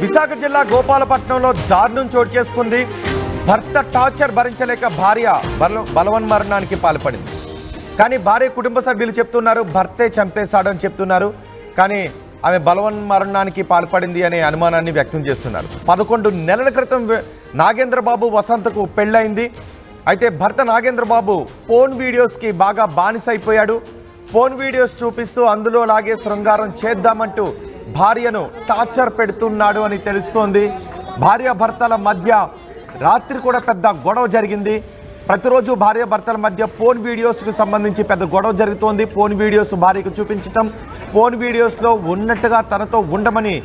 విశాఖ జిల్లా గోపాలపట్నంలో దారుణం చోటు చేసుకుంది. భర్త టార్చర్ భరించలేక భార్య బలవన్మరణానికి పాల్పడింది. కానీ భార్య కుటుంబ సభ్యులు చెప్తున్నారు భర్తే చంపేశాడని చెప్తున్నారు. కానీ ఆమె బలవన్మరణానికి పాల్పడింది అనే అనుమానాన్ని వ్యక్తం చేస్తున్నారు. 11 నెలల క్రితం నాగేంద్రబాబు వసంతకు పెళ్ళైంది. అయితే భర్త నాగేంద్రబాబు ఫోన్ వీడియోస్కి బాగా బానిసైపోయాడు. ఫోన్ వీడియోస్ చూపిస్తూ అందులో లాగే శృంగారం చేద్దామంటూ భార్యను టార్చర్ పెడుతున్నాడు అని తెలుస్తోంది. భార్యాభర్తల మధ్య రాత్రి కూడా పెద్ద గొడవ జరిగింది. ప్రతిరోజు భార్యాభర్తల మధ్య ఫోన్ వీడియోస్కి సంబంధించి పెద్ద గొడవ జరుగుతోంది. ఫోన్ వీడియోస్ భార్యకు చూపించటం, ఫోన్ వీడియోస్లో ఉన్నట్టుగా తనతో ఉండమని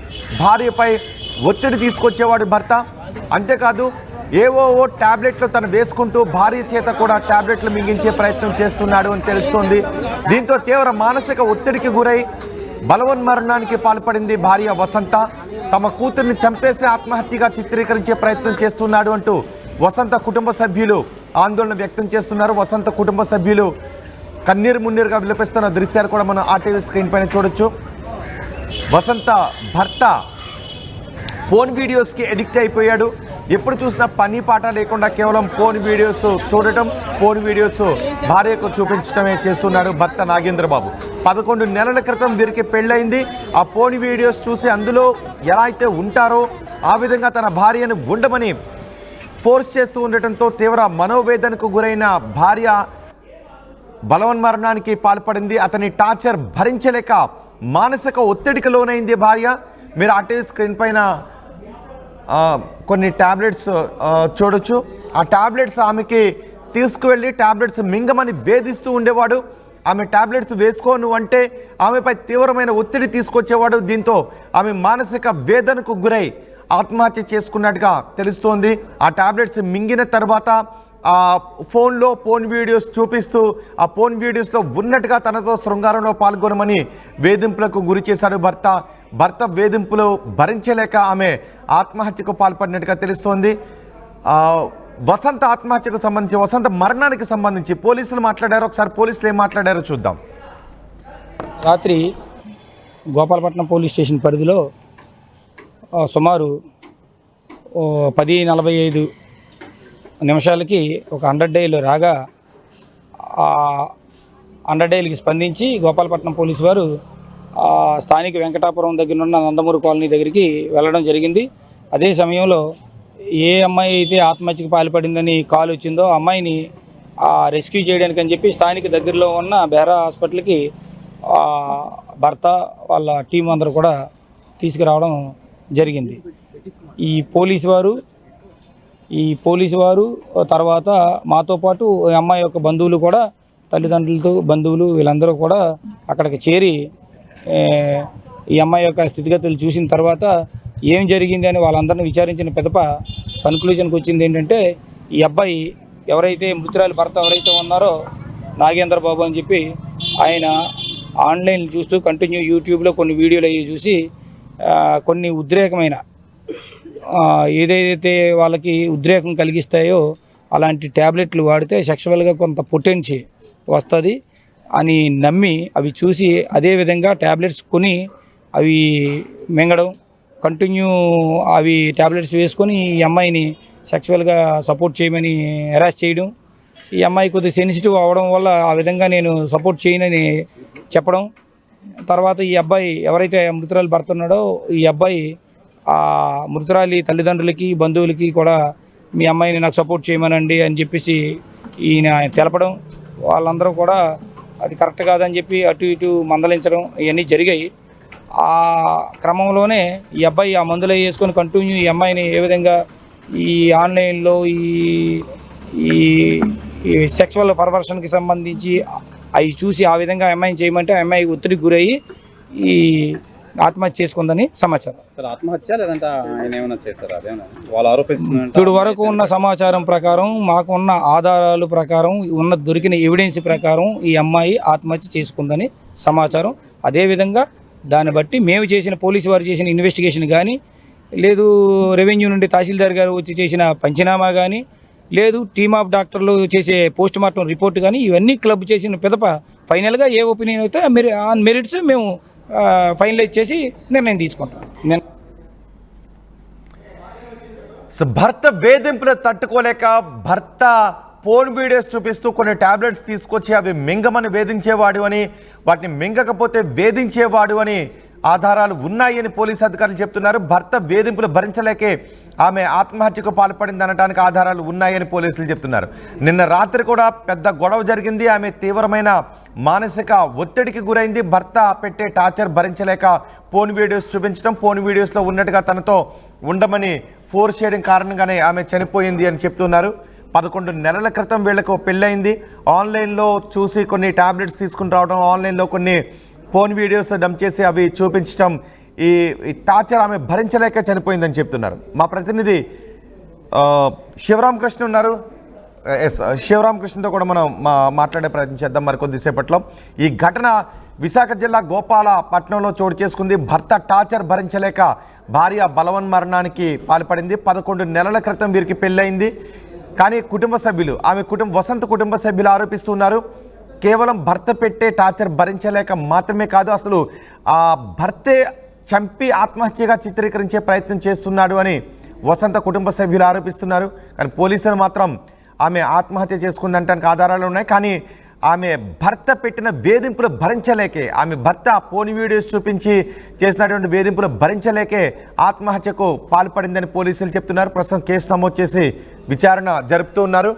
భార్యపై ఒత్తిడి తీసుకొచ్చేవాడు భర్త. అంతేకాదు ఏవో ట్యాబ్లెట్లు తను వేసుకుంటూ భార్య చేత కూడా ట్యాబ్లెట్లు మింగించే ప్రయత్నం చేస్తున్నాడు అని తెలుస్తోంది. దీంతో తీవ్ర మానసిక ఒత్తిడికి గురై బలవన్మరణానికి పాల్పడింది భార్య వసంత. తమ కూతుర్ని చంపేసి ఆత్మహత్యగా చిత్రీకరించే ప్రయత్నం చేస్తున్నాడు అంటూ వసంత కుటుంబ సభ్యులు ఆందోళన వ్యక్తం చేస్తున్నారు. వసంత కుటుంబ సభ్యులు కన్నీరు మున్నీరుగా విలపిస్తున్న దృశ్యాలు కూడా మనం ఆర్టీవీ స్క్రీన్ పైన చూడొచ్చు. వసంత భర్త ఫోన్ వీడియోస్కి ఎడిక్ట్ అయిపోయాడు. ఎప్పుడు చూసినా పని పాట లేకుండా కేవలం ఫోన్ వీడియోస్ చూడటం, ఫోన్ వీడియోస్ భార్యకు చూపించడమే చేస్తున్నాడు భర్త నాగేంద్రబాబు. 11 నెలల క్రితం వీరికి పెళ్ళయింది. ఆ ఫోన్ వీడియోస్ చూసి అందులో ఎలా అయితే ఉంటారో ఆ విధంగా తన భార్యను ఉండమని ఫోర్స్ చేస్తూ ఉండటంతో తీవ్ర మనోవేదనకు గురైన భార్య బలవన్మరణానికి పాల్పడింది. అతని టార్చర్ భరించలేక మానసిక ఒత్తిడికి లోనైంది భార్య. మీరు ఆర్టీవీ స్క్రీన్ పైన కొన్ని ట్యాబ్లెట్స్ చూడొచ్చు. ఆ ట్యాబ్లెట్స్ ఆమెకి తీసుకువెళ్ళి ట్యాబ్లెట్స్ మింగమని వేధిస్తూ ఉండేవాడు. ఆమె ట్యాబ్లెట్స్ వేసుకోను అంటే ఆమెపై తీవ్రమైన ఒత్తిడి తీసుకొచ్చేవాడు. దీంతో ఆమె మానసిక వేదనకు గురై ఆత్మహత్య చేసుకున్నట్టుగా తెలుస్తోంది. ఆ ట్యాబ్లెట్స్ మింగిన తర్వాత ఆ ఫోన్ వీడియోస్ చూపిస్తూ ఆ ఫోన్ వీడియోస్లో ఉన్నట్టుగా తనతో శృంగారంలో పాల్గొనమని వేధింపులకు గురి చేశాడు భర్త. భర్త వేధింపులు భరించలేక ఆమె ఆత్మహత్యకు పాల్పడినట్టుగా తెలుస్తోంది. వసంత ఆత్మహత్యకు సంబంధించి, వసంత మరణానికి సంబంధించి పోలీసులు మాట్లాడారు. ఒకసారి పోలీసులు ఏం మాట్లాడారో చూద్దాం. రాత్రి గోపాలపట్నం పోలీస్ స్టేషన్ పరిధిలో సుమారు 10:45 నిమిషాలకి ఒక 100 డైల్ రాగా 100 డైల్కి స్పందించి గోపాలపట్నం పోలీసు వారు స్థానిక వెంకటాపురం దగ్గర ఉన్న నందమూరి కాలనీ దగ్గరికి వెళ్ళడం జరిగింది. అదే సమయంలో ఏ అమ్మాయి అయితే ఆత్మహత్యకు పాల్పడిందని కాల్ వచ్చిందో ఆ అమ్మాయిని రెస్క్యూ చేయడానికి అని చెప్పి స్థానిక దగ్గరలో ఉన్న బెహరా హాస్పిటల్కి భర్త వాళ్ళ టీం అందరూ కూడా తీసుకురావడం జరిగింది. ఈ పోలీసు వారు తర్వాత మాతో పాటు అమ్మాయి యొక్క బంధువులు కూడా, తల్లిదండ్రులతో బంధువులు వీళ్ళందరూ కూడా అక్కడికి చేరి ఈ అమ్మాయి యొక్క స్థితిగతులు చూసిన తర్వాత ఏం జరిగింది అని వాళ్ళందరినీ విచారించిన పిదప కన్క్లూజన్కి వచ్చింది ఏంటంటే, ఈ అబ్బాయి ఎవరైతే మృతురాలి భర్త ఎవరైతే ఉన్నారో నాగేంద్రబాబు అని చెప్పి ఆయన ఆన్లైన్ చూస్తూ కంటిన్యూ యూట్యూబ్లో కొన్ని వీడియోలు అవి చూసి కొన్ని ఉద్రేకమైన ఏదైతే వాళ్ళకి ఉద్రేకం కలిగిస్తాయో అలాంటి ట్యాబ్లెట్లు వాడితే సెక్షువల్గా కొంత పొటెన్షియల్ వస్తుంది అని నమ్మి అవి చూసి అదేవిధంగా ట్యాబ్లెట్స్ కొని అవి మింగడం, కంటిన్యూ అవి ట్యాబ్లెట్స్ వేసుకొని ఈ అమ్మాయిని సెక్సువల్గా సపోర్ట్ చేయమని హెరాస్ చేయడం, ఈ అమ్మాయి కొద్దిగా సెన్సిటివ్ అవ్వడం వల్ల ఆ విధంగా నేను సపోర్ట్ చేయనని చెప్పడం. తర్వాత ఈ అబ్బాయి ఎవరైతే మృతురాలు భర్త ఉన్నాడో ఈ అబ్బాయి ఆ మృతురాలి తల్లిదండ్రులకి బంధువులకి కూడా మీ అమ్మాయిని నాకు సపోర్ట్ చేయమనండి అని చెప్పేసి ఈయన తెలపడం, వాళ్ళందరూ కూడా అది కరెక్ట్ కాదని చెప్పి అటు ఇటు మందలించడం ఇవన్నీ జరిగాయి. ఆ క్రమంలోనే ఈ అబ్బాయి ఆ మందులు వేసుకొని కంటిన్యూ ఈ అమ్మాయిని ఏ విధంగా ఈ ఆన్లైన్లో ఈ సెక్సువల్ పర్వర్షన్కి సంబంధించి అవి చూసి ఆ విధంగా అమ్మాయిని చేయమంటే ఆ అమ్మాయి ఒత్తిడికి గురయ్యి ఈ ఆత్మహత్య చేసుకుందని సమాచారం. ఆత్మహత్య లేదంటే ఆయన ఏమైనా చేస్తారా? అదేనా వాళ్ళు ఆరోపిస్తున్నారు? ఇప్పుడు వరకు ఉన్న సమాచారం ప్రకారం, మాకు ఉన్న ఆధారాల ప్రకారం, దొరికిన ఎవిడెన్స్ ప్రకారం ఈ అమ్మాయి ఆత్మహత్య చేసుకుందని సమాచారం. అదేవిధంగా దాన్ని బట్టి మేము చేసిన పోలీసు వారు చేసిన ఇన్వెస్టిగేషన్ కానీ, లేదు రెవెన్యూ నుండి తహసీల్దార్ గారు వచ్చి చేసిన పంచనామా కానీ, లేదు టీమ్ ఆఫ్ డాక్టర్లు చేసే పోస్ట్ మార్టం రిపోర్ట్ కానీ, ఇవన్నీ క్లబ్ చేసిన పిదప ఫైనల్గా ఏ ఒపీనియన్ అయితే ఆన్ మెరిట్స్ మేము ఫైనలైజ్ చేసి నిర్ణయం తీసుకుంటాం. సో భర్త వేధింపులు తట్టుకోలేక భర్త ఫోన్ వీడియోస్ చూపిస్తూ కొన్ని టాబ్లెట్స్ తీసుకొచ్చి అవి మింగమని వేధించేవాడు అని, వాటిని మింగకపోతే వేధించేవాడు అని ఆధారాలు ఉన్నాయని పోలీసు అధికారులు చెప్తున్నారు. భర్త వేధింపులు భరించలేకే ఆమె ఆత్మహత్యకు పాల్పడింది అనడానికి ఆధారాలు ఉన్నాయని పోలీసులు చెప్తున్నారు. నిన్న రాత్రి కూడా పెద్ద గొడవ జరిగింది. ఆమె తీవ్రమైన మానసిక ఒత్తిడికి గురైంది. భర్త పెట్టే టార్చర్ భరించలేక ఫోన్ వీడియోస్ చూపించడం, ఫోన్ వీడియోస్లో ఉన్నట్టుగా తనతో ఉండమని ఫోర్స్ చేయడం కారణంగానే ఆమె చనిపోయింది అని చెప్తున్నారు. 11 నెలల క్రితం వీళ్లకు పెళ్ళయింది. ఆన్లైన్లో చూసి కొన్ని టాబ్లెట్స్ తీసుకుని రావడం, ఆన్లైన్లో కొన్ని ఫోన్ వీడియోస్ డంప్ చేసి అవి చూపించడం, ఈ టార్చర్ ఆమె భరించలేక చనిపోయిందని చెప్తున్నారు. మా ప్రతినిధి శివరామకృష్ణ ఉన్నారు. శివరామకృష్ణతో కూడా మనం మాట్లాడే ప్రయత్నం చేద్దాం మరికొద్దిసేపట్లో. ఈ ఘటన విశాఖ జిల్లా గోపాలపట్నంలో చోటు చేసుకుంది. భర్త టార్చర్ భరించలేక భార్య బలవన్ మరణానికి పాల్పడింది. 11 నెలల క్రితం వీరికి పెళ్ళయింది. కానీ కుటుంబ సభ్యులు, వసంత కుటుంబ సభ్యులు ఆరోపిస్తున్నారు కేవలం భర్త పెట్టే టార్చర్ భరించలేక మాత్రమే కాదు, అసలు ఆ భర్తే చంపి ఆత్మహత్యగా చిత్రీకరించే ప్రయత్నం చేస్తున్నాడు అని వసంత కుటుంబ సభ్యులు ఆరోపిస్తున్నారు. కానీ పోలీసులు మాత్రం ఆమె ఆత్మహత్య చేసుకుందంటానికి ఆధారాలు ఉన్నాయి. కానీ ఆమె భర్త పెట్టిన వేధింపులు భరించలేకే, ఆమె భర్త ఫోన్ వీడియోస్ చూపించి చేసినటువంటి వేధింపులు భరించలేకే ఆత్మహత్యకు పాల్పడిందని పోలీసులు చెప్తున్నారు. ప్రస్తుతం కేసు నమోదు చేసి విచారణ జరుపుతూ ఉన్నారు.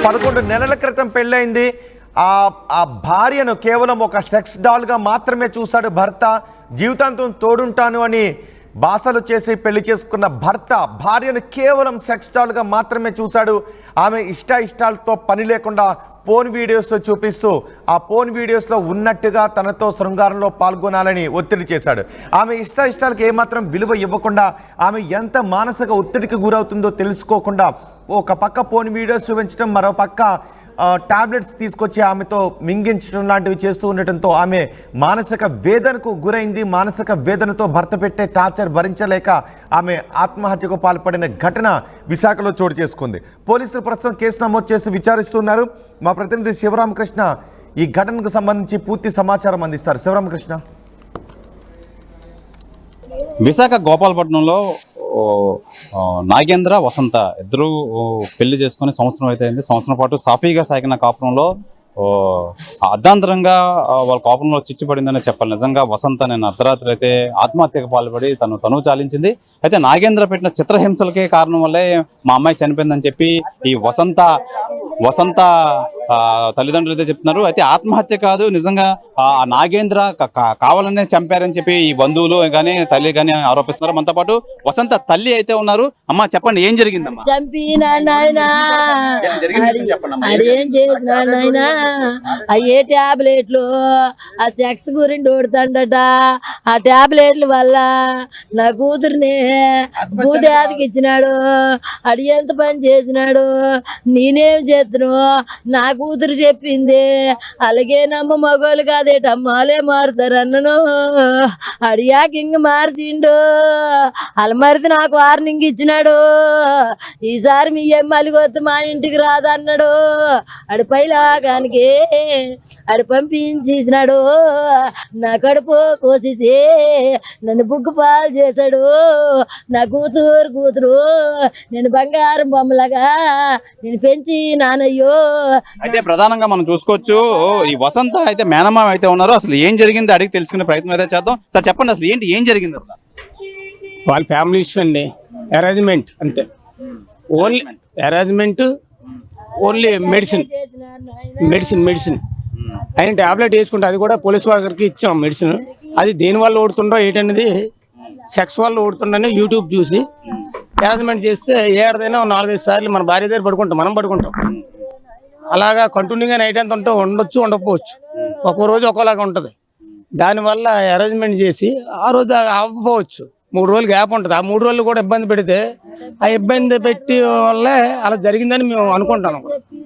పదకొండు నెలల క్రితం పెళ్ళైంది. ఆ భార్యను కేవలం ఒక సెక్స్ డాల్గా మాత్రమే చూశాడు భర్త. జీవితాంతం తోడుంటాను అని బాసలు చేసి పెళ్లి చేసుకున్న భర్త భార్యను కేవలం సెక్స్ డాల్గా మాత్రమే చూశాడు. ఆమె ఇష్టాలతో పని లేకుండా ఫోన్ వీడియోస్ చూపిస్తూ ఆ ఫోన్ వీడియోస్లో ఉన్నట్టుగా తనతో శృంగారంలో పాల్గొనాలని ఒత్తిడి చేశాడు. ఆమె ఇష్టాలకు ఏమాత్రం విలువ ఇవ్వకుండా, ఆమె ఎంత మానసిక ఒత్తిడికి గురవుతుందో తెలుసుకోకుండా ఒక పక్క ఫోన్ వీడియోస్ చూపించడం, మరో పక్క టాబ్లెట్స్ తీసుకొచ్చి ఆమెతో మింగించడం లాంటివి చేస్తూ ఉండటంతో ఆమె మానసిక వేదనకు గురైంది. మానసిక వేదనతో భర్త పెట్టే టార్చర్ భరించలేక ఆమె ఆత్మహత్యకు పాల్పడిన ఘటన విశాఖలో చోటు చేసుకుంది. పోలీసులు ప్రస్తుతం కేసు నమోదు చేసి విచారిస్తున్నారు. మా ప్రతినిధి శివరామకృష్ణ ఈ ఘటనకు సంబంధించి పూర్తి సమాచారం అందిస్తారు. శివరామకృష్ణ. విశాఖ గోపాలపట్నంలో నాగేంద్ర వసంత ఇద్దరు పెళ్లి చేసుకుని సంవత్సరం అయితే అయింది. సంవత్సరం పాటు సాఫీగా సాగిన కాపురంలో అర్ధాంతరంగా వాళ్ళ కోపంలో చిచ్చుపడిందని చెప్పాలి. నిజంగా వసంత నేను అర్ధరాత్రి అయితే ఆత్మహత్యకు పాల్పడి తను చాలించింది. అయితే నాగేంద్ర పెట్టిన చిత్రహింసలకే కారణం వల్లే మా అమ్మాయి చనిపోయిందని చెప్పి ఈ వసంత తల్లిదండ్రులు అయితే చెప్తున్నారు. అయితే ఆత్మహత్య కాదు, నిజంగా నాగేంద్ర కావాలనే చంపారని చెప్పి ఈ బంధువులు కానీ తల్లి కానీ ఆరోపిస్తున్నారు. మనతో పాటు వసంత తల్లి అయితే ఉన్నారు. అమ్మ చెప్పండి, ఏం జరిగిందమ్మా? అయ్యే టాబ్లెట్లు ఆ సెక్స్ గురించి ఓడుతాడట. ఆ టాబ్లెట్ల వల్ల నా కూతుర్ని భూదేవతకి ఇచ్చినాడు. అడి ఎంత పని చేసినాడు, నేనేం చేస్తును, నా కూతురు చెప్పింది. అలాగే నమ్మ మగోళ్ళు కాదేటమ్మాలే మారుతారు అన్నను. అడియాక ఇంక మార్చిండు. అలా మరిది నాకు వార్నింగ్ ఇచ్చినాడు. ఈసారి మీ అమ్మలిగొద్దు మా ఇంటికి రాదన్నాడు. అడిపైలాగానికి అడి పంపించేసినాడు. నా కడుపు కోసేసి నన్ను బుగ్గు పాలు చేశాడు. నా కూతురు నేను బంగారం బొమ్మలాగా నేను పెంచి నానయ్యో. అయితే ప్రధానంగా మనం చూసుకోవచ్చు ఈ వసంత అయితే మేనమా అయితే ఉన్నారు. అసలు ఏం జరిగింది అడిగి తెలుసుకునే ప్రయత్నం అయితే చేద్దాం. సార్ చెప్పండి, అసలు ఏం జరిగింది? వాళ్ళ ఫ్యామిలీ ఇష్యూ అండి, అరేంజ్మెంట్ అంతే. ఓన్లీ అరేంజ్మెంట్, ఓన్లీ మెడిసిన్ ఆయన టాబ్లెట్ వేసుకుంటే అది కూడా పోలీస్ వాళ్ళకి ఇచ్చాం మెడిసిన్. అది దేని వల్ల ఓడుతుండో ఏంటనేది సెక్స్ వల్ల ఓడుతుండని యూట్యూబ్ చూసి అరేంజ్మెంట్ చేస్తే ఏడాదైనా 4-5 సార్లు మన భార్య దగ్గర మనం పడుకుంటాం. అలాగా కంటిన్యూగా నైట్ అంతా ఉంటే ఉండొచ్చు, ఉండకపోవచ్చు. ఒక్కో రోజు ఒక్కోలాగా ఉంటుంది. దానివల్ల అరేంజ్మెంట్ చేసి ఆ రోజు అవ్వకపోవచ్చు. 3 రోజులు గ్యాప్ ఉంటుంది. ఆ 3 రోజులు కూడా ఇబ్బంది పెడితే ఆ ఇబ్బంది పెట్టి వల్లే అలా జరిగిందని మేము అనుకుంటాను.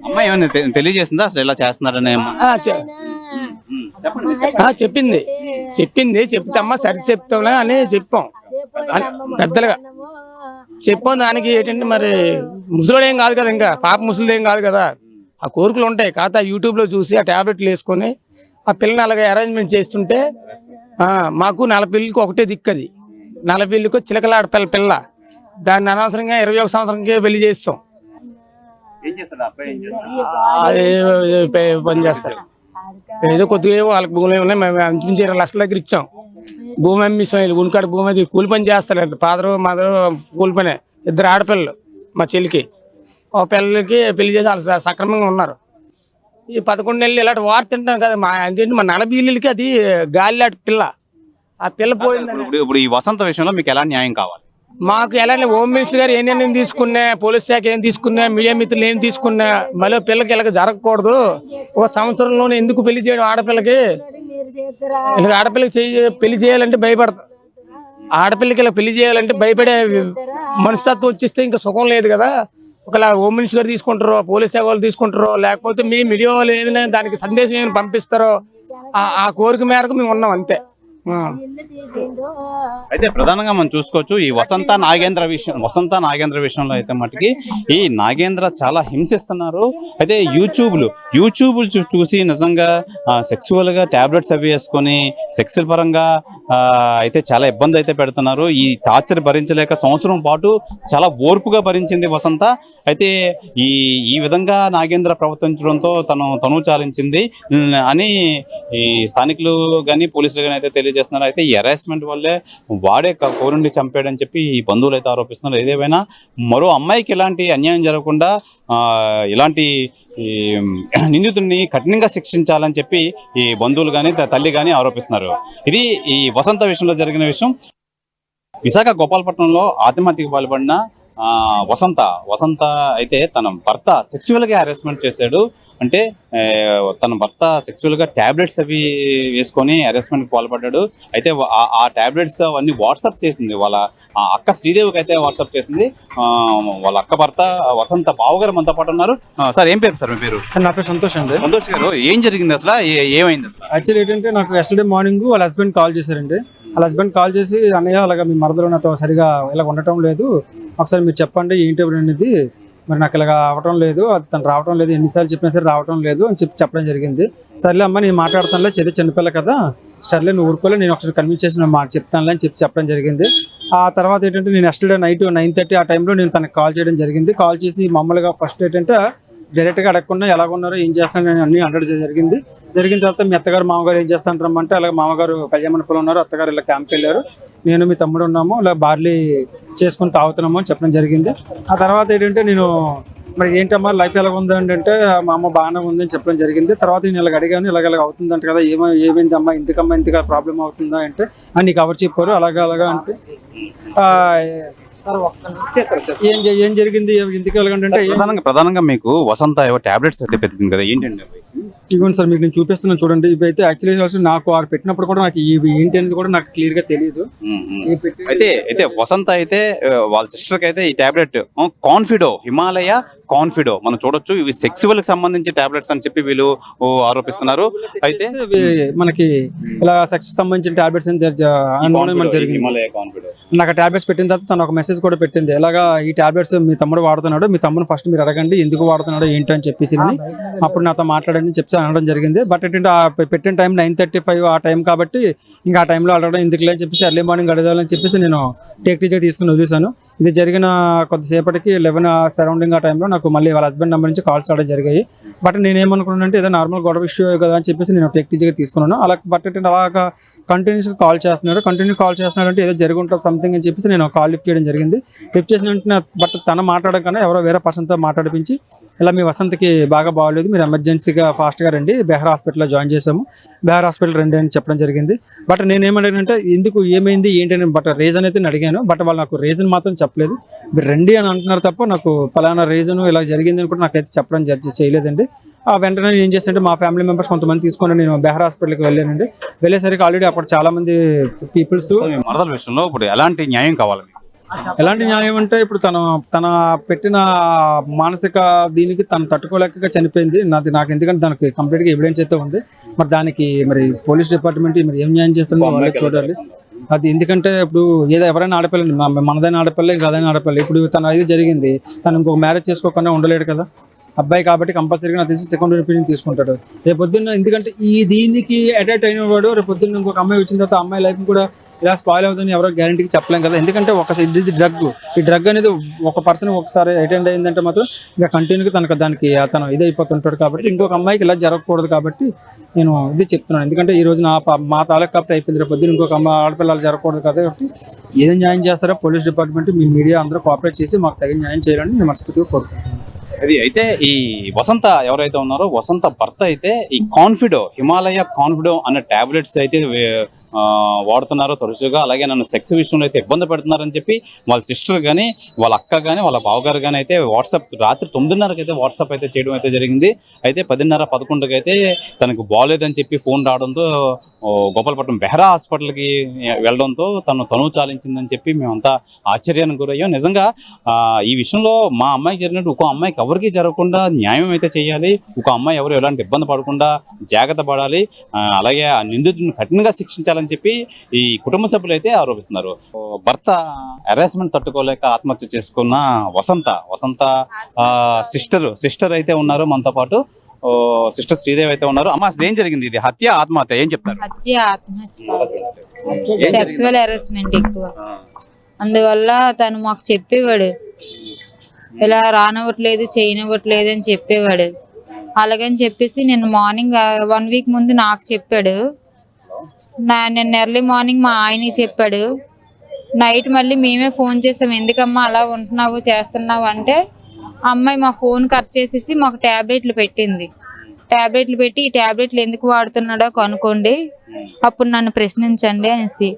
అమ్మాయి ఏమైనా తెలియజేసిందా అసలు ఇలా చేస్తున్నారని? చెప్పింది చెప్తే అమ్మ సరి చెప్తాంలే అని చెప్పాం పెద్దలుగా చెప్పాం. దానికి ఏంటంటే మరి ముసలోడు ఏం కాదు కదా, ఇంకా పాప ముసలిది ఏం కాదు కదా. ఆ కోరికలు ఉంటాయి. కాకపోతే ఆ యూట్యూబ్లో చూసి ఆ ట్యాబ్లెట్లు వేసుకొని ఆ పిల్లని అలాగే అరేంజ్మెంట్ చేస్తుంటే మాకు 40 పెళ్ళికి ఒకటే దిక్కది. 40 పెళ్ళికి చిలకలాడ పిల్ల దాన్ని అనవసరంగా 21 సంవత్సరంకే పెళ్లి చేస్తాం. అది పని చేస్తారు. ఏదో కొద్దిగా వాళ్ళకి భూములు ఉన్నాయి, మేము అంచుమించి 20 లక్షల దగ్గర ఇచ్చాం. భూమి అమ్మిస్తాం, ఉనికాడ భూమి అది కూలి పని చేస్తారు. ఫాదరు మదరు కూలి పని, 2 ఆడపిల్లలు మా చెల్లికి. ఒక పిల్లలకి పెళ్లి చేసి వాళ్ళు సక్రమంగా ఉన్నారు. ఈ 11 నెలలు ఇలాంటి వార్త తింటాను కదా మా ఏంటంటే మా 40 ఇళ్ళకి అది గాలిలాంటి పిల్ల. ఆ పిల్ల పోయింది. ఇప్పుడు ఈ వసంత విషయంలో మీకు ఎలా న్యాయం కావాలి? మాకు ఎలాంటి హోమ్ మినిస్టర్ గారు ఏం తీసుకున్నా, పోలీస్ శాఖ ఏం తీసుకున్నా, మీడియా మిత్రులు ఏం తీసుకున్నా మళ్ళీ పిల్లకి ఇలాగ జరగకూడదు. ఒక సంవత్సరంలోనే ఎందుకు పెళ్లి చేయడం ఆడపిల్లకి? ఇలా ఆడపిల్లకి పెళ్లి చేయాలంటే భయపడతాం. ఆడపిల్లకి ఇలా పెళ్లి చేయాలంటే భయపడే మనస్తత్వం వచ్చేస్తే ఇంకా సుఖం లేదు కదా. ఒకలా హోమ్ మినిస్టర్ గారు తీసుకుంటారో, పోలీస్ శాఖ వాళ్ళు తీసుకుంటారో, లేకపోతే మీ మీడియా వాళ్ళు ఏదైనా దానికి సందేశం ఏమైనా పంపిస్తారో ఆ కోరిక మేరకు మేము ఉన్నాం అంతే. అయితే ప్రధానంగా మనం చూసుకోవచ్చు ఈ వసంత నాగేంద్ర విషయంలో అయితే మటుకి ఈ నాగేంద్ర చాలా హింసిస్తున్నారు. అయితే యూట్యూబ్ చూసి నిజంగా సెక్సువల్ గా టాబ్లెట్స్ అవి వేసుకొని సెక్సువల్ పరంగా అయితే చాలా ఇబ్బంది అయితే పెడుతున్నారు. ఈ టార్చర్ భరించలేక సంవత్సరం పాటు చాలా ఓర్పుగా భరించింది వసంత. అయితే ఈ విధంగా నాగేంద్ర ప్రవర్తించడంతో తను చాలించింది అని ఈ స్థానికులు కానీ పోలీసులు కానీ అయితే తెలియజేస్తున్నారు. అయితే ఈ హెరాస్మెంట్ వల్లే వాడే కోరుండి చంపాడని చెప్పి ఈ బంధువులు అయితే ఆరోపిస్తున్నారు. ఏదేమైనా మరో అమ్మాయికి ఇలాంటి అన్యాయం జరగకుండా ఇలాంటి నిందితుడిని కఠినంగా శిక్షించాలని చెప్పి ఈ బంధువులు కానీ తల్లి కానీ ఆరోపిస్తున్నారు. ఇది ఈ వసంత విషయంలో జరిగిన విషయం. విశాఖ గోపాలపట్నంలో ఆత్మహత్యకు పాల్పడిన వసంత అయితే తన భర్త సెక్సువల్ గా హెరాస్మెంట్ చేశాడు. అంటే తన భర్త సెక్సువల్ గా టాబ్లెట్స్ అవి వేసుకొని హెరాస్మెంట్ పాల్పడ్డాడు. అయితే ఆ టాబ్లెట్స్ అవన్నీ వాట్సాప్ చేసింది వాళ్ళ అక్క శ్రీదేవికి అయితే వాట్సాప్ చేసింది. వాళ్ళ అక్క భర్త వసంత బావగారు మనతో పాటు ఉన్నారు. సార్ ఏం పేరు సార్ మీ పేరు? సార్ నా పేరు సంతోష్ అండి. సంతోష్ గారు ఏం జరిగింది అసలు, ఏమైంది? యాక్చువల్లీ ఏంటంటే నాకు ఎస్టర్డే మార్నింగ్ వాళ్ళ హస్బెండ్ కాల్ చేశారండి. వాళ్ళ హస్బెండ్ కాల్ చేసి అన్నయ్య అలాగా మీ మరదలు నాతో సరిగా ఇలా ఉండటం లేదు, ఒకసారి మీరు చెప్పండి ఏంటి అనేది, మరి నాకు ఇలాగ అవటం లేదు, అది తను రావటం లేదు, ఎన్నిసార్లు చెప్పినా సరే రావటం లేదు అని చెప్పడం జరిగింది. సర్లే అమ్మ నేను మాట్లాడుతానులే, చిన్నపిల్ల కదా, సర్లే నువ్వు ఊరుకోలే, నేను ఒకసారి కన్విన్స్ చేసి మాట చెప్తానులే అని చెప్పడం జరిగింది. ఆ తర్వాత ఏంటంటే నేను ఎస్టర్డే నైట్ 9:30 ఆ టైంలో నేను తనకు కాల్ చేయడం జరిగింది. కాల్ చేసి మామూలుగా ఫస్ట్ ఏంటంటే డైరెక్ట్గా అడగకుండా ఎలాగున్నారో ఏం చేస్తాను అన్ని అడగడం జరిగింది. జరిగిన తర్వాత మీ అత్తగారు మామగారు ఏం చేస్తాను రమ్మంటే అలాగే మామగారు కళ్యాణపురం ఉన్నారు, అత్తగారు ఇలా క్యాంప్కి వెళ్ళారు, నేను మీ తమ్ముడు ఉన్నాము ఇలా బార్లీ చేసుకుని తాగుతున్నాము అని చెప్పడం జరిగింది. ఆ తర్వాత ఏంటంటే నేను మరి ఏంటమ్మా లైఫ్ ఎలా ఉంది అంటే మా అమ్మ బాగానే ఉంది అని చెప్పడం జరిగింది. తర్వాత నేను ఇలాగ అడిగాను, ఇలాగ అవుతుందంట కదా, ఏమైంది అమ్మా ఇంతకమ్మా ప్రాబ్లం అవుతుందా అంటే నీకు ఎవరు చెప్పారు అలాగా అంటే ఏం జరిగింది ఎందుకు ఎలాగంటే ప్రధానంగా మీకు వసంత టాబ్లెట్స్ అయితే పెట్టింది కదా, ఏంటండి ఇవ్వండి సార్ మీకు నేను చూపిస్తున్నాను చూడండి. ఇవి అయితే యాక్చువల్లీ నాకు వారు పెట్టినప్పుడు కూడా నాకు ఇవి ఏంటి అనేది కూడా నాకు క్లియర్ గా తెలియదు. అయితే వసంత అయితే వాళ్ళ సిస్టర్ కి అయితే ఈ టాబ్లెట్ హిమాలయ కాన్ఫిడో మనం చూడొచ్చు, ఇవి సెక్సువల్ కి సంబంధించి టాబ్లెట్స్ అని చెప్పి వీళ్ళు ఆరోపిస్తున్నారు. అయితే మనకి ఇలా సెక్స్ సంబంధించిన టాబ్లెట్స్ నాకు టాబ్లెట్స్ పెట్టిన తర్వాత తను ఒక మెసేజ్ కూడా పెట్టింది, ఇలాగా ఈ టాబ్లెట్స్ మీ తమ్ముడు వాడుతున్నాడు, మీ తమ్ముడు ఫస్ట్ మీరు అడగండి ఎందుకు వాడుతున్నాడు ఏంటి అని చెప్పేసి అప్పుడు నాతో మాట్లాడండి చెప్పి అనడం జరిగింది. బట్ ఏంటంటే ఆ పెట్టిన టైం 9:35 ఆ టైం కాబట్టి ఇంకా ఆ టైంలో అడగడం ఎందుకులే అని చెప్పేసి ఎర్లీ మార్నింగ్ అడగాలని చెప్పేసి నేను టేక్టీగా తీసుకుని వదిలేసాను. ఇది జరిగిన కొద్దిసేపటికి 11 సరౌండింగ్ ఆ టైంలో నాకు మళ్ళీ వాళ్ళ హస్బెండ్ నెంబర్ నుంచి కాల్స్ రావడం జరిగాయి. బట్ నేనేమనుకున్నానంటే ఏదో నార్మల్ గొడవ ఇష్యూ కదా అని చెప్పేసి నేను టేక్టీగా తీసుకున్నాను. అలా బట్ అలాగా కంటిన్యూస్గా కాల్ చేస్తున్నాడు అంటే ఏదో జరిగి ఉంటుంది సంథింగ్ అని చెప్పేసి నేను కాల్ లిఫ్ట్ చేయడం జరిగింది. లిఫ్ట్ చేసిన వెంటనే బట్ తన మాట్లాడడం కన్నా ఎవరో వేరే పర్సన్తో మాట్లాడిపించి ఇలా మీ వసంతకి బాగా బాగోలేదు, మీరు ఎమర్జెన్సీగా ఫాస్ట్గా రండి, బెహర్ హాస్పిటల్లో జాయిన్ చేసాము, బెహర్ హాస్పిటల్ రండి అని చెప్పడం జరిగింది. బట్ నేనేమడిగానంటే ఎందుకు ఏమైంది ఏంటి అని బట్ రీజన్ అయితే అడిగాను. బట్ వాళ్ళు నాకు రీజన్ మాత్రం చెప్పలేదు, మీరు రండి అని అంటున్నారు తప్ప నాకు పలానా రీజన్ ఇలా జరిగింది అని కూడా నాకైతే చెప్పడం చేయలేదండి. వెంటనే ఏం చేస్తుంటే మా ఫ్యామిలీ మెంబర్స్ కొంతమంది తీసుకొని నేను బెహర్ హాస్పిటల్కి వెళ్ళానండి. వెళ్ళేసరికి ఆల్రెడీ అప్పుడు చాలా మంది పీపుల్స్ మరదల విషయంలో ఇప్పుడు ఎలాంటి న్యాయం కావాలి? ఎలాంటి న్యాయం అంటే ఇప్పుడు తన పెట్టిన మానసిక దీనికి తను తట్టుకోలేక చనిపోయింది. నాకు ఎందుకంటే దానికి కంప్లీట్గా ఎవిడెన్స్ అయితే ఉంది. మరి దానికి మరి పోలీస్ డిపార్ట్మెంట్ మరి ఏం న్యాయం చేస్తుందో వాళ్ళే చూడాలి. అది ఎందుకంటే ఇప్పుడు ఏదో ఎవరైనా ఆడపిల్లండి, మనదైన ఆడపిల్ల కాదైనా ఆడపిల్ల, ఇప్పుడు తన ఇది జరిగింది, తను ఇంకొక మ్యారేజ్ చేసుకోకుండా ఉండలేడు కదా. అబ్బాయి కాబట్టి కంపల్సరీగా నాకు తెలిసి సెకండ్ ఒపీనియన్ తీసుకుంటాడు. రేపు పొద్దున్న ఎందుకంటే దీనికి అటాచ్ అయిన వాడు రేపు పొద్దున్న ఇంకొక అమ్మాయి వచ్చిన తర్వాత అమ్మాయి లైఫ్ కూడా ఇలా స్పాయిల్ అవుతుందని ఎవరో గ్యారంటీకి చెప్పలేం కదా. ఎందుకంటే ఇది డ్రగ్. ఈ డ్రగ్ అనేది ఒక పర్సన్ ఒకసారి అటెండ్ అయిందంటే మాత్రం ఇంకా కంటిన్యూగా దానికి అతను ఇది అయిపోతుంటాడు. కాబట్టి ఇంకొక అమ్మాయికి ఇలా జరగకూడదు కాబట్టి నేను ఇది చెప్తున్నాను. ఎందుకంటే ఈ రోజు మా తాలూకా కాబట్టి అయిపోయింది. రేపు పొద్దున్న ఇంకొక ఆడపిల్లలు జరగకూడదు కాబట్టి ఏదో న్యాయం చేస్తారో పోలీస్ డిపార్ట్మెంట్ మీ మీడియా అందరూ కోఆపరేట్ చేసి మాకు తగిన న్యాయం చేయాలని నేను మనస్ఫూర్తిగా కోరుకుంటున్నాను. అది అయితే ఈ వసంత ఎవరైతే ఉన్నారో వసంత భర్త అయితే ఈ కాన్ఫిడో హిమాలయ కాన్ఫిడో అనే టాబ్లెట్స్ అయితే వాడుతున్నారు తరచుగా. అలాగే నన్ను సెక్స్ విషయంలో అయితే ఇబ్బంది పెడుతున్నారని చెప్పి వాళ్ళ సిస్టర్ కానీ వాళ్ళ అక్క కానీ వాళ్ళ బావగారు కానీ అయితే వాట్సాప్ రాత్రి 9:30కి అయితే వాట్సాప్ అయితే చేయడం అయితే జరిగింది. అయితే 10:30, 11కి అయితే తనకు బాగోలేదని చెప్పి ఫోన్ రావడంతో గోపాలపట్నం బెహ్రా హాస్పిటల్కి వెళ్ళడంతో తను చాలించిందని చెప్పి మేమంతా ఆశ్చర్యానికి గురయ్యాం. నిజంగా ఈ విషయంలో మా అమ్మాయికి జరిగినట్టు ఒక అమ్మాయికి ఎవరికి జరగకుండా న్యాయం అయితే చేయాలి. ఒక అమ్మాయి ఎవరు ఎలాంటి ఇబ్బంది పడకుండా జాగ్రత్త పడాలి. అలాగే ఆ నిందితుడిని కఠినంగా శిక్షించాలని చెప్పి ఈ కుటుంబ సభ్యులు అయితే ఆరోపిస్తున్నారు. భర్త హెరాస్మెంట్ తట్టుకోలేక ఆత్మహత్య చేసుకున్న వసంత సిస్టర్ అయితే ఉన్నారు మనతో పాటు. సిస్టర్ శ్రీదేవి అయితే ఉన్నారు. అమ్మ అసలు ఏం జరిగింది? ఇది హత్య ఆత్మహత్య ఏం చెప్తారు? హత్య ఆత్మహత్య సెక్సువల్ హెరాస్మెంట్ ఎక్కువ. అందువల్ల తను మాకు చెప్పేవాడు ఇలా రానివ్వట్లేదు చేయనివ్వట్లేదు అని చెప్పేవాడు. అలాగని చెప్పేసి నేను మార్నింగ్ 1 వీక్ ముందు నాకు చెప్పాడు. నిన్న ఎర్లీ మార్నింగ్ మా ఆయనకి చెప్పాడు. నైట్ మళ్ళీ మేమే ఫోన్ చేసాం, ఎందుకమ్మా అలా ఉంటున్నావు చేస్తున్నావు అంటే అమ్మాయి మా ఫోన్ కట్ చేసేసి మాకు టాబ్లెట్లు పెట్టింది. టాబ్లెట్లు పెట్టి ఈ టాబ్లెట్లు ఎందుకు వాడుతున్నాడో కనుక్కోండి, అప్పుడు నన్ను ప్రశ్నించండి అనేసి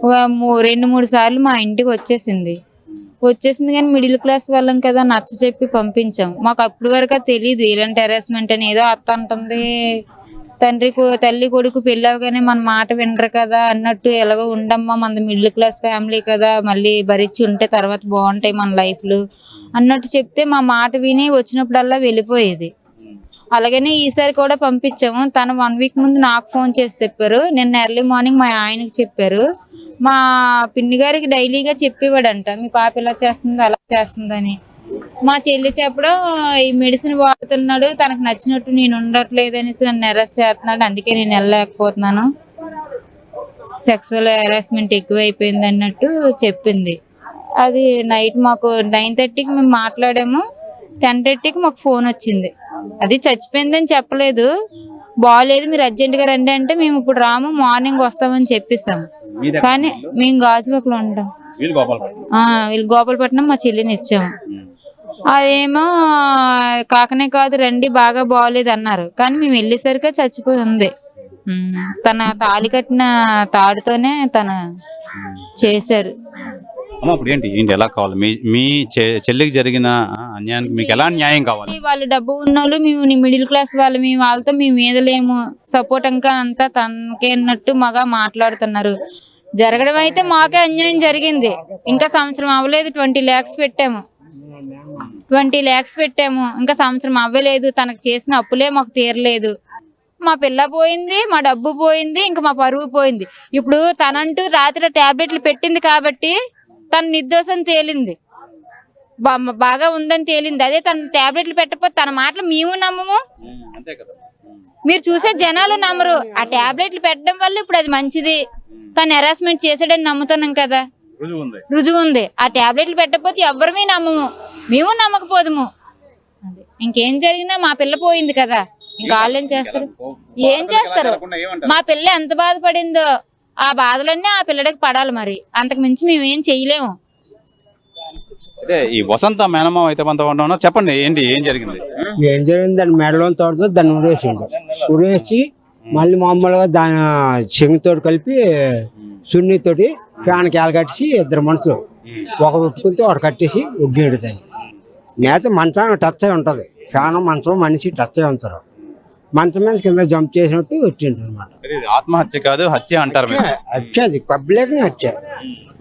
2-3 సార్లు మా ఇంటికి వచ్చేసింది కానీ మిడిల్ క్లాస్ వాళ్ళం కదా నచ్చ చెప్పి పంపించాం. మాకు అప్పటి వరకు తెలియదు ఇలాంటి హెరాస్మెంట్ అని. ఏదో అత్త అంటుంది తల్లి కొడుకు పెళ్ళవగానే మన మాట వినరు కదా అన్నట్టు, ఎలాగో ఉండమ్మా మనది మిడిల్ క్లాస్ ఫ్యామిలీ కదా మళ్ళీ భరించి ఉంటే తర్వాత బాగుంటాయి మన లైఫ్లు అన్నట్టు చెప్తే మా మాట విని వచ్చినప్పుడల్లా వెళ్ళిపోయేది. అలాగనే ఈసారి కూడా పంపించాము. తను 1 వీక్ ముందు నాకు ఫోన్ చేసి చెప్పారు. నిన్న ఎర్లీ మార్నింగ్ మా ఆయనకి చెప్పారు. మా పిన్ని గారికి డైలీగా చెప్పేవాడంట మీ పాప ఇలా చేస్తుంది అలా చేస్తుందని. మా చెల్లి చెప్పడం ఈ మెడిసిన్ వాడుతున్నాడు తనకు నచ్చినట్టు నేను ఉండట్లేదు అనేసి నన్ను అరెస్ట్ చేస్తున్నాడు, అందుకే నేను వెళ్ళలేకపోతున్నాను, సెక్సువల్ హెరాస్మెంట్ ఎక్కువైపోయింది అన్నట్టు చెప్పింది. అది నైట్ మాకు 9:30కి మేము మాట్లాడాము. 10:30కి మాకు ఫోన్ వచ్చింది. అది చచ్చిపోయిందని చెప్పలేదు, బాగాలేదు మీరు అర్జెంటుగా రండి అంటే మేము ఇప్పుడు రాము మార్నింగ్ వస్తామని చెప్పేసాము. కానీ మేము గాజువాకలో ఉంటాం. వీళ్ళు గోపాలపట్నం మా చెల్లిని ఇచ్చాము. అదేమో కాకనే కాదు రండి బాగా బాగోలేదు అన్నారు, కానీ మేము వెళ్ళేసరికి చచ్చిపోయి ఉంది. తన తాళి కట్టిన తాడుతోనే తన చేశారు. ఇప్పుడు ఏంటి ఎలా కావాలి? మీ చెల్లికి జరిగిన అన్యాయానికి మీకు ఎలా న్యాయం కావాలి? వాళ్ళు డబ్బు ఉన్నోళ్ళు, మేము మిడిల్ క్లాస్ వాళ్ళు, మేము వాళ్ళతో మేము మీదలేము సపోర్ట్ ఇంకా అంతా తనకే అన్నట్టు మగా మాట్లాడుతున్నారు. జరగడం అయితే మాకే అన్యాయం జరిగింది. ఇంకా సంవత్సరం అవ్వలేదు 20 lakhs పెట్టాము. 20 lakhs పెట్టాము, ఇంకా సంవత్సరం అవ్వలేదు. తనకు చేసిన అప్పులే మాకు తీరలేదు. మా పిల్ల పోయింది, మా డబ్బు పోయింది, ఇంకా మా పరువు పోయింది. ఇప్పుడు తనంటూ రాత్రి టాబ్లెట్లు పెట్టింది కాబట్టి తన నిర్దోషం తేలింది, బాగా ఉందని తేలింది. అదే తన టాబ్లెట్లు పెట్టకపోతే తన మాటలు మేము నమ్మము, మీరు చూసే జనాలు నమ్మరు. ఆ టాబ్లెట్లు పెట్టడం వల్ల ఇప్పుడు అది మంచిది, తను హెరాస్మెంట్ చేసాడని నమ్ముతున్నాం కదా, రుజువు ఉంది. ఆ టాబ్లెట్లు పెట్టకపోతే ఎవరిమీ నమ్మము, మేము నమ్మకపోదుము. అదే ఇంకేం జరిగినా మా పిల్ల పోయింది కదా, ఇంకా వాళ్ళు ఏం చేస్తారు? మా పిల్ల ఎంత బాధపడిందో ఆ బాధలన్నీ ఆ పిల్లడికి పడాలి, మరి అంతకు మించి మేమేం చెయ్యలేము. అదే ఈ వసంత మేనమామ అయితే కొంత చెప్పండి, ఏంటి ఏం జరిగింది? ఏం జరిగింది? దాన్ని మెడలో తోడుతో దాన్ని ఉరేసి మళ్ళీ మామూలుగా దాని చెంగుతో కలిపి సున్నితోటి ఫ్యాన్ కట్టి 2 మనుషులు ఒక ఒప్పుకుంటే ఒకటి కట్టేసి ఒగ్గేడు దాన్ని నేత మంచం టచ్ అయి ఉంటుంది. ఫ్యాన్ మంచం మనిషి టచ్ అయి ఉంటారు. మంచం మీద కింద జంప్ చేసినట్టు వచ్చింది అనమాట. ఆత్మహత్య కాదు హత్య అంటారు. హత్య, అది పబ్లిక్ హత్య.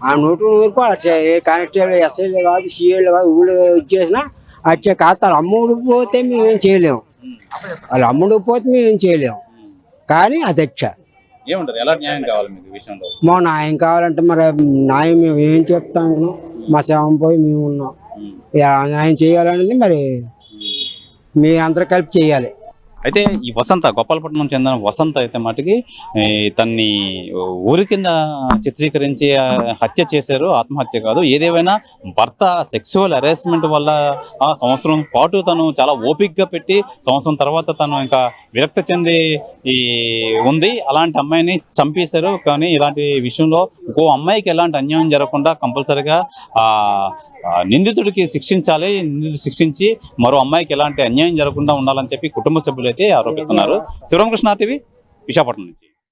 ఆ 100 హత్య. ఏ కానిస్టేబుల్ ఎస్ఐలు కాదు సిఐలు కాదు ఊళ్ళు ఇచ్చేసినా హత్య కాదు. వాళ్ళు అమ్ముడు పోతే మేమేం చేయలేము, వాళ్ళు అమ్ముడు పోతే మేమేం చేయలేము, కానీ అది హత్య. మా న్యాయం కావాలంటే మరి న్యాయం మేము ఏం చెప్తాం? మా శవం పోయి మేము ఉన్నాం, న్యాయం చేయాలనేది మరి మీ అందరూ కలిపి చేయాలి. అయితే ఈ వసంత గోపాలపట్నం చెందిన వసంత అయితే మటుకి తన్ని ఊరి కింద చిత్రీకరించి హత్య చేశారు, ఆత్మహత్య కాదు. ఏదేమైనా భర్త సెక్సువల్ హెరాస్మెంట్ వల్ల సంవత్సరం పాటు తను చాలా ఓపిక్గా పెట్టి సంవత్సరం తర్వాత తను ఇంకా విరక్తి చెంది ఉంది. అలాంటి అమ్మాయిని చంపేశారు. కానీ ఇలాంటి విషయంలో ఇంకో అమ్మాయికి ఎలాంటి అన్యాయం జరగకుండా కంపల్సరిగా నిందితుడికి శిక్షించాలి. నిందితుడు శిక్షించి మరో అమ్మాయికి ఎలాంటి అన్యాయం జరగకుండా ఉండాలని చెప్పి కుటుంబ సభ్యులు అయితే ఆరోపిస్తున్నారు. శివరామకృష్ణ టీవీ, విశాఖపట్నం నుంచి.